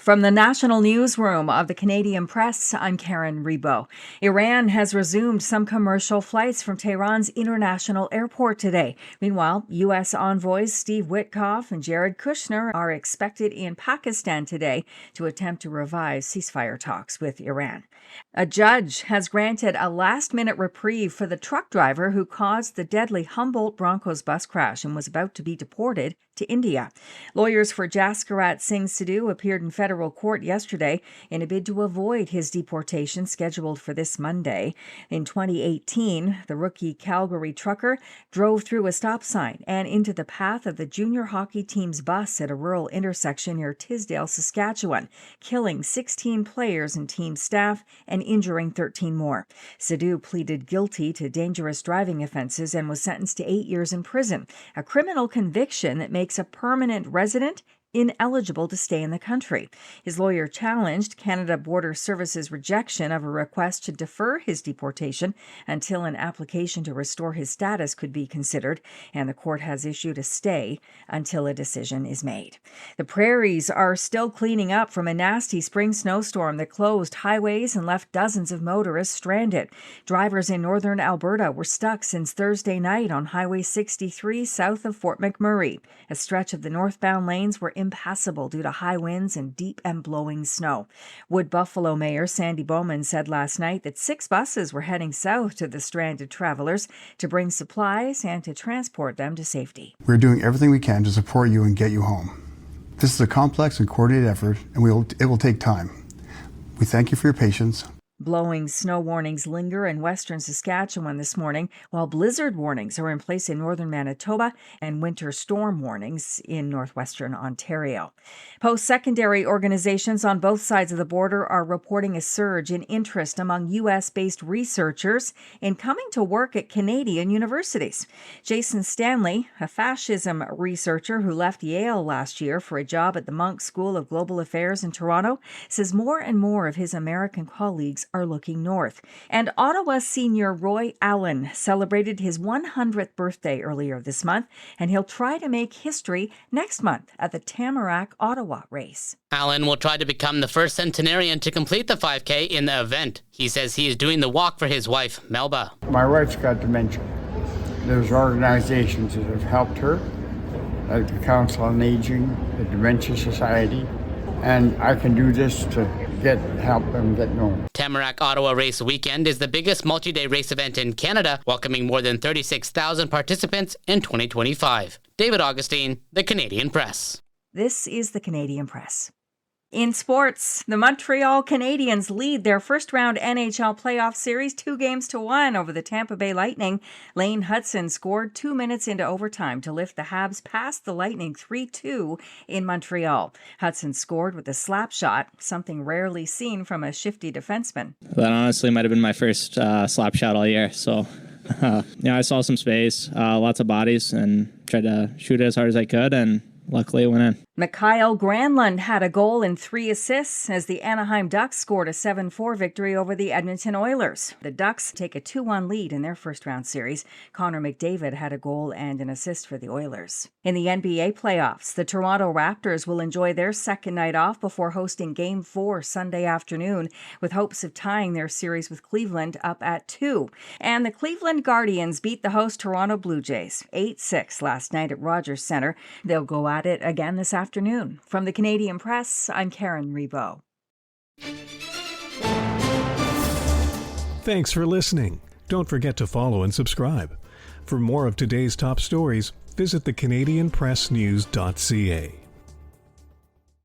From the national newsroom of the Canadian Press, I'm Karen Rebo. Iran has resumed some commercial flights from Tehran's international airport today. Meanwhile, U.S. envoys Steve Witkoff and Jared Kushner are expected in Pakistan today to attempt to revive ceasefire talks with Iran. A judge has granted a last-minute reprieve for the truck driver who caused the deadly Humboldt Broncos bus crash and was about to be deported to India. Lawyers for Jaskirat Singh Sidhu appeared in federal court yesterday in a bid to avoid his deportation scheduled for this Monday. In 2018, the rookie Calgary trucker drove through a stop sign and into the path of the junior hockey team's bus at a rural intersection near Tisdale, Saskatchewan, killing 16 players and team staff and injuring 13 more. Sidhu pleaded guilty to dangerous driving offenses and was sentenced to 8 years in prison, a criminal conviction that makes a permanent resident ineligible to stay in the country. His lawyer challenged Canada Border Service's rejection of a request to defer his deportation until an application to restore his status could be considered, and the court has issued a stay until a decision is made. The prairies are still cleaning up from a nasty spring snowstorm that closed highways and left dozens of motorists stranded. Drivers in northern Alberta were stuck since Thursday night on Highway 63 south of Fort McMurray. A stretch of the northbound lanes were impassable due to high winds and deep and blowing snow. Wood Buffalo Mayor Sandy Bowman said last night that 6 buses were heading south to the stranded travelers to bring supplies and to transport them to safety. We're doing everything we can to support you and get you home. This is a complex and coordinated effort, and it will take time. We thank you for your patience. Blowing snow warnings linger in western Saskatchewan this morning, while blizzard warnings are in place in northern Manitoba and winter storm warnings in northwestern Ontario. Post-secondary organizations on both sides of the border are reporting a surge in interest among U.S.-based researchers in coming to work at Canadian universities. Jason Stanley, a fascism researcher who left Yale last year for a job at the Munk School of Global Affairs in Toronto, says more and more of his American colleagues are looking north. And Ottawa senior Roy Allen celebrated his 100th birthday earlier this month, and he'll try to make history next month at the Tamarack Ottawa race. Allen will try to become the first centenarian to complete the 5K in the event. He says he is doing the walk for his wife, Melba. My wife's got dementia. There's organizations that have helped her, like the Council on Aging, the Dementia Society, and I can do this to help them get known. Tamarack Ottawa Race Weekend is the biggest multi-day race event in Canada, welcoming more than 36,000 participants in 2025. David Augustine, The Canadian Press. This is The Canadian Press. In sports, the Montreal Canadiens lead their first-round NHL playoff series 2-1 over the Tampa Bay Lightning. Lane Hudson scored 2 minutes into overtime to lift the Habs past the Lightning 3-2 in Montreal. Hudson scored with a slap shot, something rarely seen from a shifty defenseman. That honestly might have been my first slap shot all year, so... I saw some space, lots of bodies, and tried to shoot it as hard as I could, and luckily it went in. Mikhail Granlund had a goal and 3 assists as the Anaheim Ducks scored a 7-4 victory over the Edmonton Oilers. The Ducks take a 2-1 lead in their first-round series. Connor McDavid had a goal and an assist for the Oilers. In the NBA playoffs, the Toronto Raptors will enjoy their second night off before hosting Game 4 Sunday afternoon, with hopes of tying their series with Cleveland up at 2. And the Cleveland Guardians beat the host Toronto Blue Jays 8-6 last night at Rogers Centre. They'll go at it again this afternoon. From the Canadian Press, I'm Karen Rebo. Thanks for listening. Don't forget to follow and subscribe. For more of today's top stories, visit thecanadianpressnews.ca.